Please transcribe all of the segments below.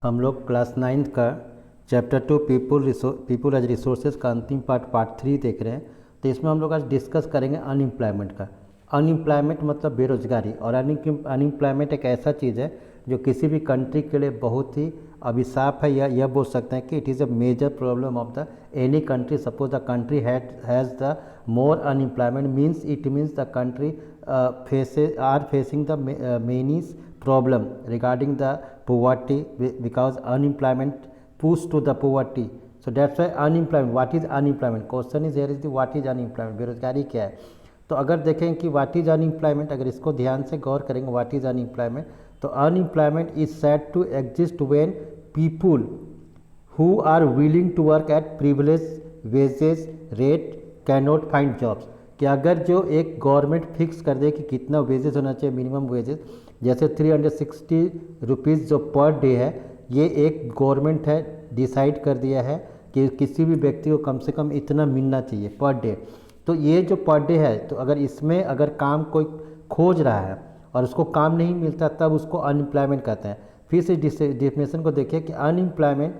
हम लोग class 9th का चैप्टर 2 पीपल एज रिसोर्सेज का अंतिम पार्ट 3 देख रहे हैं। तो इसमें हम लोग आज डिस्कस करेंगे अनएम्प्लॉयमेंट का। अनएम्प्लॉयमेंट मतलब बेरोजगारी, और अनएम्प्लॉयमेंट एक ऐसा चीज़ है जो किसी भी कंट्री के लिए बहुत ही अभिशाप है, या यह बोल सकते हैं कि it is a major problem of the any country. Suppose the country has the more unemployment means the country facing the many problem regarding the poverty, because unemployment push to the poverty. So that's why unemployment. What is unemployment? Question is here is the what is unemployment? बेरोजगारी क्या है? तो अगर देखें कि what is unemployment, अगर इसको ध्यान से गौर करेंगे what is unemployment, तो unemployment is said to exist when people who are willing to work at privileged wages rate cannot find jobs। कि अगर जो एक गवर्नमेंट फिक्स कर दे कि कितना वेजेस होना चाहिए, मिनिमम वेजेस, जैसे 360 रुपीज़ जो पर डे है, ये एक गवर्नमेंट है डिसाइड कर दिया है कि किसी भी व्यक्ति को कम से कम इतना मिलना चाहिए पर डे। तो ये जो पर डे है, तो अगर इसमें अगर काम कोई खोज रहा है और उसको काम नहीं मिलता, तब उसको अनएम्प्लॉयमेंट कहते हैं। फिर से डिफिनेशन को देखिए कि unemployment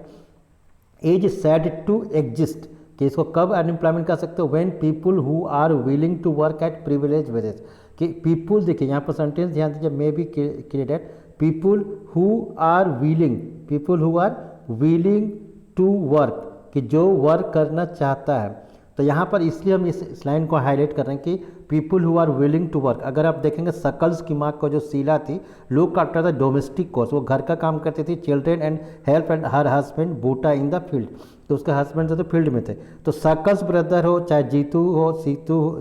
is said to exist, कि इसको कब अनएम्प्लॉयमेंट कर सकते हो, when people who are willing to work at privilege wages. कि पीपुल, देखिए यहाँ पर सेंटेंस ध्यान दीजिए, may be created people who are willing to work, कि जो वर्क करना चाहता है। तो यहाँ पर इसलिए हम इस लाइन को हाईलाइट कर रहे हैं कि people who are willing to work. अगर आप देखेंगे सकल्स की माँ को जो शीला थी, look after the domestic course, वो घर का काम करती थी, children and help and her husband Buta in the field, तो उसके हस्बैंड जो तो फील्ड में थे। तो सकल्स ब्रदर हो, चाहे जीतू हो,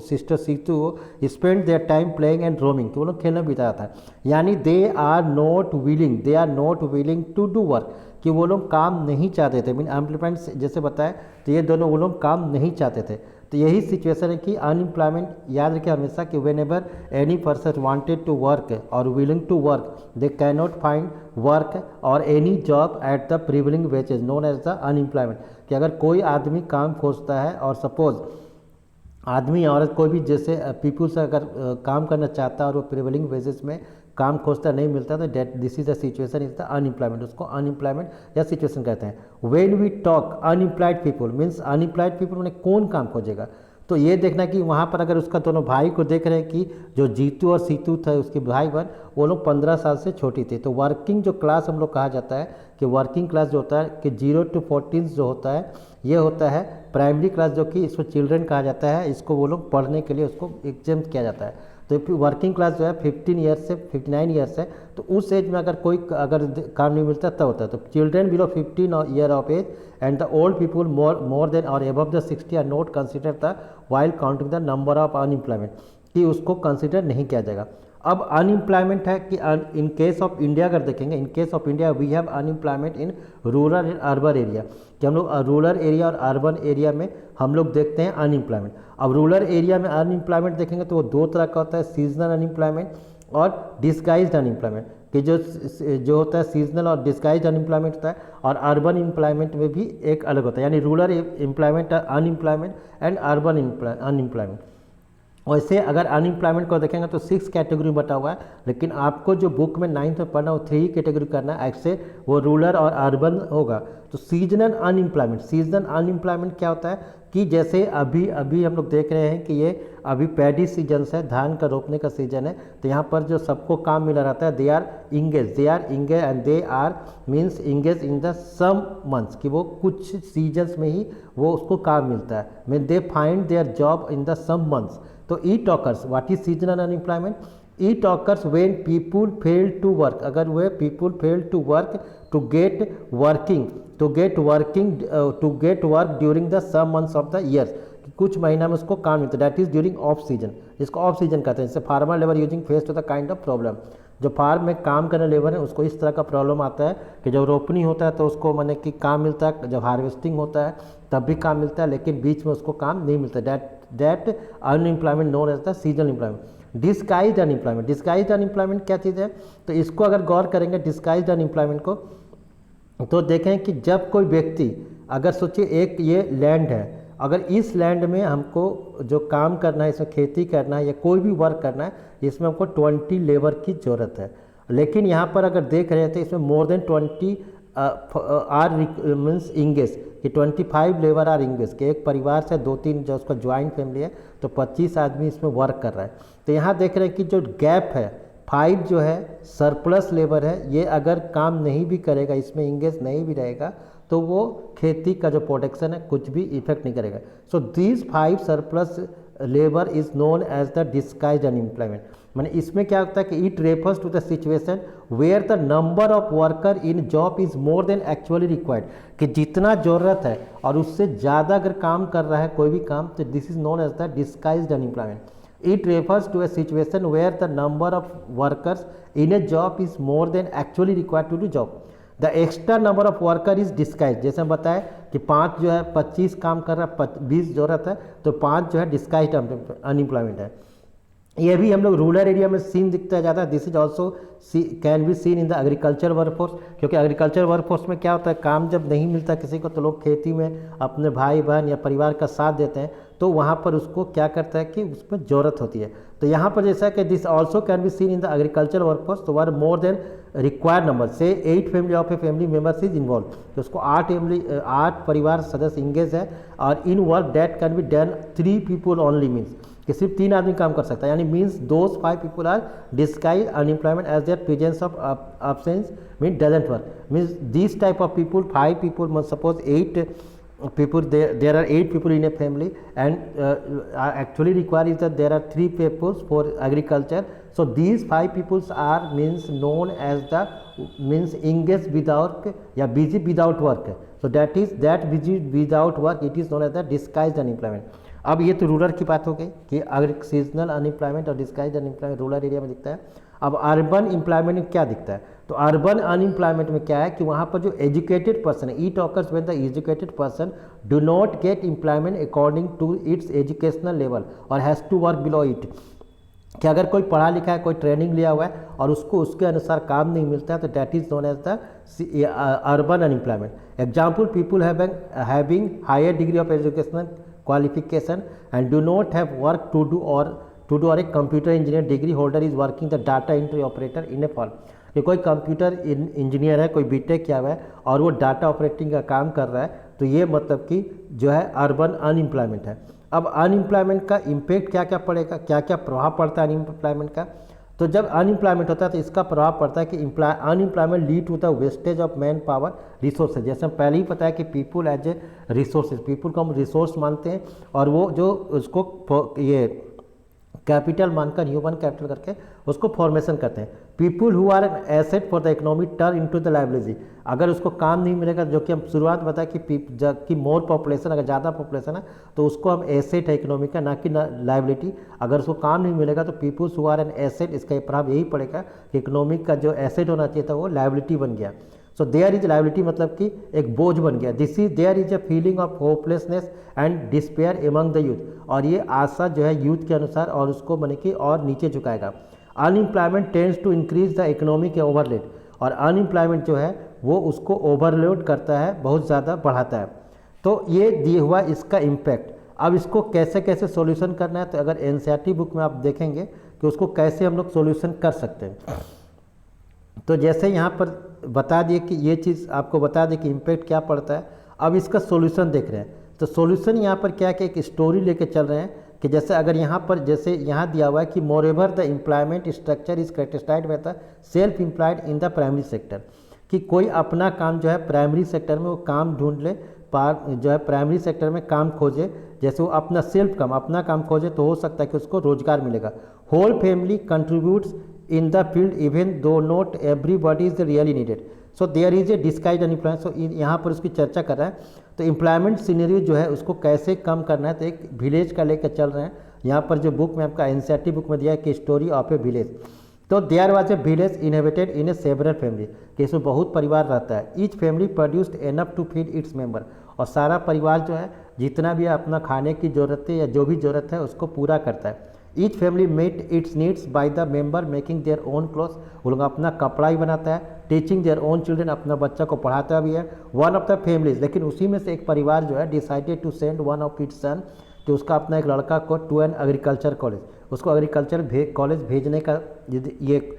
सिस्टर सीतू हो, spend their time playing and roaming, तो वो लोग खेलना बिताया था। यानी they are not willing to do work, कि वो लोग काम नहीं चाहते थे। मीन एम्प्लॉयमेंट जैसे बताया, तो ये दोनों वो लोग काम नहीं चाहते थे। तो यही सिचुएशन है कि अनएम्प्लॉयमेंट, याद रखें हमेशा कि whenever any person wanted to work और willing to work, they can not find work और any job at the prevailing wages known as the unemployment. कि अगर कोई आदमी काम खोजता है, और सपोज आदमी औरत कोई भी जैसे पीपल से अगर काम करना चाहता है और वो प्रिविलिंग वेजेस में काम खोजता नहीं मिलता, तो that this is the situation is the unemployment, उसको अनएम्प्लॉयमेंट या सिचुएशन कहते हैं। When we talk unemployed people means unemployed people मैंने कौन काम खोजेगा, तो ये देखना कि वहाँ पर अगर उसका दोनों भाई को देख रहे हैं कि जो जीतू और सीतू थे उसके भाई बहन, वो लोग 15 साल से छोटी थी। तो वर्किंग जो क्लास हम लोग कहा जाता है कि वर्किंग क्लास जो होता है कि 0 to 14 जो होता है, ये होता है प्राइमरी क्लास, जो कि इसको चिल्ड्रन कहा जाता है। इसको वो लोग पढ़ने के लिए उसको एग्जाम किया जाता है। तो वर्किंग क्लास जो है 15 ईयर्स से 59 ईयर्स है। तो उस एज में अगर कोई काम नहीं मिलता तब होता है। तो children below 15 year of age and the old people more than और above the 60 are not consider the while counting the number of unemployment, कि उसको कंसिडर नहीं किया जाएगा। अब अनएम्प्लॉयमेंट है कि इन केस ऑफ इंडिया अगर देखेंगे, in case of India we have unemployment in rural and urban area, कि हम लोग रूरल एरिया और अर्बन एरिया में हम लोग देखते हैं अनएम्प्लॉयमेंट। अब रूरल एरिया में अनएम्प्लॉयमेंट देखेंगे तो वो दो तरह का होता है, सीजनल अनएम्प्लॉयमेंट और डिस्गाइज्ड अनएम्प्लॉयमेंट। कि जो होता है सीजनल और डिस्गाइज्ड अनएम्प्लॉयमेंट होता है, और अर्बन एम्प्लॉयमेंट में भी एक अलग होता है, यानी rural employment unemployment and urban unemployment. वैसे अगर अनएम्प्लॉयमेंट को देखेंगे तो 6 कैटेगरी बटा हुआ है, लेकिन आपको जो बुक में 9th में पढ़ना वो 3 कैटेगरी करना है, ऐसे वो रूरल और अर्बन होगा। तो सीजनल अनएम्प्लॉयमेंट क्या होता है कि जैसे अभी हम लोग देख रहे हैं कि ये अभी पैडी सीजन है, धान का रोपने का सीजन है। तो यहाँ पर जो सबको काम मिला रहता है, they are engage and they are means engage in the some months, कि वो कुछ सीजन्स में ही वो उसको काम मिलता है। Mean they find their job in the some months. तो it occurs, what is seasonal unemployment? It occurs when people fail to work, अगर वह people fail to work to get work during the some months of the years, कुछ महीना में उसको काम मिलता है, that is during off season, जिसको ऑफ सीजन कहते हैं। जैसे farmer labour using face to the kind of problem, जो फार्म में काम करने लेबर है उसको इस तरह का प्रॉब्लम आता है कि जब रोपनी होता है तो उसको माने कि काम मिलता है, जब हार्वेस्टिंग होता है तब भी काम मिलता है, लेकिन बीच में उसको काम नहीं मिलता। That unemployment known as the seasonal employment. Disguised unemployment क्या चीज़ है? तो इसको अगर गौर करेंगे डिस्गाइज्ड अनएम्प्लॉयमेंट को, तो देखें कि जब कोई व्यक्ति, अगर सोचिए एक ये लैंड है, अगर इस लैंड में हमको जो काम करना है, इसमें खेती करना है या कोई भी वर्क करना है, इसमें हमको 20 लेबर की ज़रूरत है। लेकिन यहाँ पर अगर देख रहे थे इसमें more than 20 are means engage कि 25 लेबर आर इंगेज कि एक परिवार से 2-3 जो उसका ज्वाइंट फैमिली है तो 25 आदमी इसमें वर्क कर रहा है। तो यहाँ देख रहे हैं कि जो गैप है 5 जो है सरप्लस लेबर है, ये अगर काम नहीं भी करेगा, इसमें इंगेज नहीं भी रहेगा तो वो खेती का जो प्रोडक्शन है कुछ भी इफेक्ट नहीं करेगा। So these 5 surplus labour is known as the disguised unemployment. माने इसमें क्या होता है कि it refers to the situation where the number of worker in job is more than actually required कि जितना ज़रूरत है और उससे ज़्यादा अगर काम कर रहा है कोई भी काम तो this is known as the disguised unemployment. It refers to a situation where the number of workers in a job is more than actually required to do job. The extra number of worker is disguised. जैसे हम बताएं कि 5 जो है 25 काम कर रहा है, 20 जरूरत है तो 5 जो है डिस्गाइज्ड अनएम्प्लॉयमेंट है। ये भी हम लोग रूरल एरिया में सीन दिखता है ज़्यादा। This is also can be seen in the agriculture workforce, क्योंकि एग्रीकल्चर वर्कफोर्स में क्या होता है काम जब नहीं मिलता किसी को तो लोग खेती में अपने भाई बहन या परिवार का साथ देते हैं, तो वहाँ पर उसको क्या करता है कि उसमें ज़रूरत होती है। तो यहाँ पर जैसा कि this also can be seen in the agriculture workforce तो were more than required number से 8 family of a family members is involve, तो उसको 8 परिवार सदस्य इंगेज है और in work that can be done 3 people only means कि सिर्फ 3 आदमी काम कर सकता है, यानी means those 5 people are disguise unemployment as their presence of absence mean doesn't work means this type of people 5 people suppose 8 people there are 8 people in a family and actually required is that there are 3 people for agriculture. So these 5 peoples are means known as the means engaged without या busy without work. So that is that busy without work it is known as the disguised unemployment. अब ये तो rural की बात हो गई कि अगर सीजनल अनएम्प्लॉयमेंट और डिस्गाइज्ड अनएम्प्लॉयमेंट रूरल एरिया में दिखता है। अब अर्बन एम्प्लॉयमेंट में क्या दिखता है, तो अर्बन अनएम्प्लॉयमेंट में क्या है कि वहाँ पर जो एजुकेटेड पर्सन है, it occurs when the educated person do not get employment according to its educational level और has to work below it, कि अगर कोई पढ़ा लिखा है कोई ट्रेनिंग लिया हुआ है और उसको उसके अनुसार काम नहीं मिलता है तो that is known as the urban unemployment. Example people having higher degree of educational qualification and do not have work to do or a computer engineer degree holder is working the data entry operator in a firm कि कोई computer engineer है, कोई BTech किया हुआ है और वो data operating का काम कर रहा है, तो ये मतलब कि जो है अर्बन अनएम्प्लॉयमेंट है। अब अनएम्प्लॉयमेंट का इम्पैक्ट क्या क्या पड़ेगा, क्या क्या प्रभाव पड़ता है अनएम्प्लॉयमेंट का, तो जब अनएम्प्लॉयमेंट होता है तो इसका प्रभाव पड़ता है कि unemployment lead to the wastage of man power resources. जैसे हम पहले ही पता है कि people as a resources, people को हम रिसोर्स मानते हैं और वो जो उसको ये कैपिटल मानकर ह्यूमन कैपिटल करके उसको फॉर्मेशन करते हैं। People who are an asset for the economy turn into the liability, अगर उसको काम नहीं मिलेगा, जो कि हम शुरुआत में बताया कि मोर पॉपुलेशन अगर ज़्यादा पॉपुलेशन है तो उसको हम एसेट है इकोनॉमी का, ना कि लाइबिलिटी। अगर उसको काम नहीं मिलेगा तो peoples who are an asset, इसका प्रभाव यही पड़ेगा कि इकोनॉमिक का जो एसेट होना चाहिए था वो लाइबिलिटी बन गया। सो देयर इज लाइबिलिटी मतलब कि एक बोझ बन गया। This is there is a feeling of hopelessness and despair among the youth, और ये आशा जो है यूथ के अनुसार और उसको माने कि और नीचे झुकाएगा। Unemployment tends to increase the economic overload, और अनएम्प्लॉयमेंट जो है वो उसको ओवरलोड करता है, बहुत ज़्यादा बढ़ाता है। तो ये दिए हुआ इसका इम्पैक्ट। अब इसको कैसे कैसे सॉल्यूशन करना है, तो अगर एनसीईआरटी बुक में आप देखेंगे कि उसको कैसे हम लोग सॉल्यूशन कर सकते हैं। तो जैसे यहाँ पर बता दिए कि ये चीज़ आपको बता दें कि इम्पैक्ट क्या पड़ता है। अब इसका सॉल्यूशन देख रहे हैं, तो सॉल्यूशन यहाँ पर क्या कि एक स्टोरी लेके चल रहे हैं कि जैसे अगर यहाँ पर जैसे यहाँ दिया हुआ है कि moreover the employment structure is characterised by the self employed in the primary sector, कि कोई अपना काम जो है प्राइमरी सेक्टर में वो काम ढूंढ ले, जो है प्राइमरी सेक्टर में काम खोजे, जैसे वो अपना सेल्फ काम अपना काम खोजे तो हो सकता है कि उसको रोजगार मिलेगा। Whole family contributes in the field even though not everybody is really needed, so there is a disguised unemployment। so यहाँ पर उसकी चर्चा कर रहा है। तो एम्प्लॉयमेंट सिनेरियो जो है उसको कैसे कम करना है, तो एक विलेज का लेकर चल रहे हैं। यहाँ पर जो बुक में आपका एनसीईआरटी बुक में दिया है कि स्टोरी ऑफ ए विलेज, तो there was a village inhabited in a several family, कि इसमें बहुत परिवार रहता है। Each family produced enough to feed its member, और सारा परिवार जो है जितना भी अपना खाने की ज़रूरत है या जो भी ज़रूरत है उसको पूरा करता है। Each family met its needs by the member making their own clothes, वो लोग अपना कपड़ा ही बनाता है। टीचिंग देयर ओन चिल्ड्रन, अपना बच्चा को पढ़ाता भी है। वन ऑफ द फैमिलीज, लेकिन उसी में से एक परिवार जो है decided to send one of its son, कि उसका अपना एक लड़का को टू एन एग्रीकल्चर कॉलेज, उसको एग्रीकल्चर कॉलेज भेजने का ये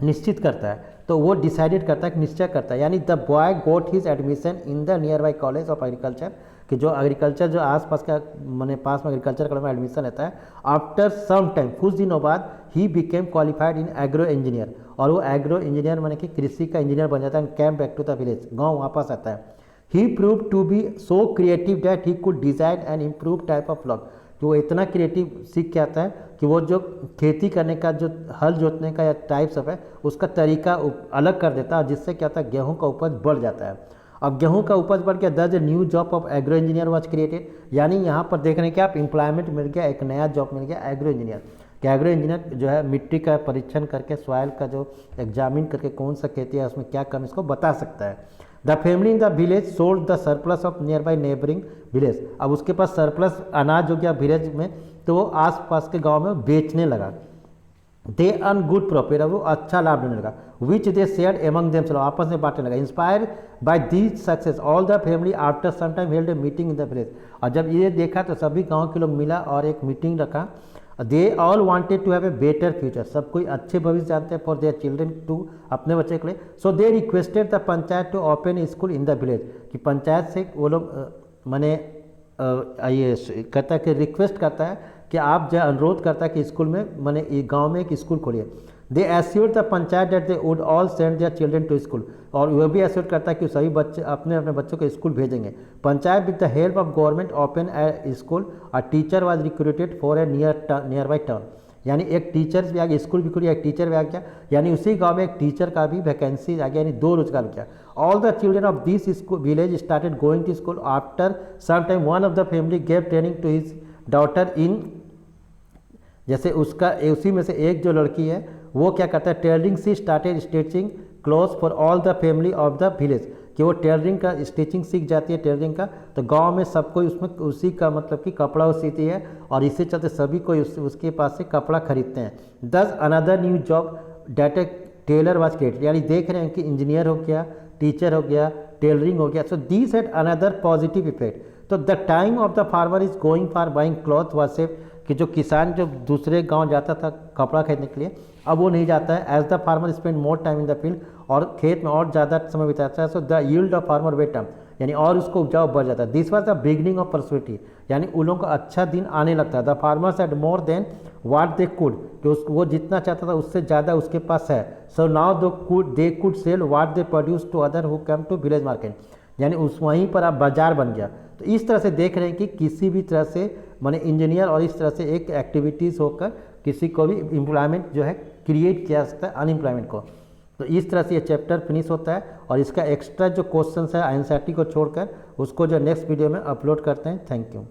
निश्चित करता है। तो वो डिसाइडेड करता है, निश्चय करता है, यानी the boy got his admission in the nearby college of agriculture, कि जो एग्रीकल्चर जो आसपास का मैंने पास में एग्रीकल्चर कॉलेज में एडमिशन लेता है। आफ्टर सम टाइम, कुछ दिनों बाद he became qualified in agro engineer, और वो एग्रो इंजीनियर माने कि कृषि का इंजीनियर बन जाता है, and came back to the village, गाँव वापस आता है। He prove to be so creative that he could design and improve type of log, तो वो इतना क्रिएटिव सीख के आता है कि वो जो खेती करने का जो हल जोतने का या टाइप्स ऑफ है उसका तरीका अलग कर देता है, जिससे क्या होता है गेहूं का उपज बढ़ जाता है। अब गेहूं का उपज बढ़ गया, दस new job of agro engineer was created, यानी यहाँ पर देख रहे हैं कि आप एम्प्लॉयमेंट मिल गया, एक नया जॉब मिल गया एग्रो इंजीनियर। कि एग्रो इंजीनियर जो है मिट्टी का परीक्षण करके, सॉइल का जो एग्जामिन करके कौन सा खेती है उसमें क्या कम इसको बता सकता है। The family in the village sold the surplus of near by neighbouring village, अब उसके पास सरप्लस अनाज हो गया विलेज में, तो वो आसपास के गांव में बेचने लगा। दे अर्न गुड प्रॉफिट, अब वो अच्छा लाभ देने लगा। Which they share among themselves, आपस में बांटने लगा। Inspire by this success all the family after some time held a meeting in the village, और जब ये देखा तो सभी गांव के लोग मिला और एक मीटिंग रखा। They all wanted to have a better future, सब कोई अच्छे भविष्य जानते हैं फॉर देयर चिल्ड्रन टू, अपने बच्चे के लिए। So they requested the panchayat to open school in the village, कि पंचायत से वो लोग माने ये कहता है कि रिक्वेस्ट करता है कि आप जो अनुरोध करता है कि स्कूल में माने गांव में एक स्कूल खोलिए। They assured the panchayat that they would all send their children to school, और वह भी एश्योर करता है कि सभी बच्चे अपने अपने बच्चों को स्कूल भेजेंगे। Panchayat with the help of government open A school, a teacher was recruited for a near by town, यानी एक टीचर भी आ गया, स्कूल भी खुली, एक टीचर भी आ गया, यानी उसी गांव में एक टीचर का भी वैकेंसी आ गया, यानी 2 रोजगार हो गया। All the children of this school village started going to school. After some time one of the family gave training to his daughter in, जैसे उसका उसी में से एक जो लड़की है वो क्या करता है, tailoring she started stitching cloth for all the family of the village, कि वो टेलरिंग का स्टिचिंग सीख जाती है टेलरिंग का, तो गांव में सब कोई उसमें उसी का मतलब कि कपड़ा वो सीती है, और इसी चलते सभी कोई उसके पास से कपड़ा खरीदते हैं। Thus another new job that a tailor was created, यानी देख रहे हैं कि इंजीनियर हो गया, टीचर हो गया, टेलरिंग हो गया। So this had another positive effect. तो the time of the farmer is going for buying cloth was save, कि जो किसान जो दूसरे गांव जाता था कपड़ा खरीदने के लिए, अब वो नहीं जाता है। As the farmer spend more time in the field, और खेत में और ज़्यादा समय बिताता है। So the yield of farmer went up, यानी और उसको उपजाऊ बढ़ जाता है। This was the beginning of prosperity, यानी उन लोगों का अच्छा दिन आने लगता है। The farmers had more than what they could, कि वो जितना चाहता था उससे ज़्यादा उसके पास है। So now they could sell what they produce to other who come to village market, यानी उस वहीं पर अब बाजार बन गया। तो इस तरह से देख रहे हैं कि किसी भी तरह से माने इंजीनियर और इस तरह से एक एक्टिविटीज़ होकर किसी को भी एम्प्लॉयमेंट जो है क्रिएट किया जा सकता है अनएम्प्लॉयमेंट को। तो इस तरह से ये चैप्टर फिनिश होता है, और इसका एक्स्ट्रा जो क्वेश्चंस है एनसीईआरटी को छोड़कर उसको जो नेक्स्ट वीडियो में अपलोड करते हैं। Thank you.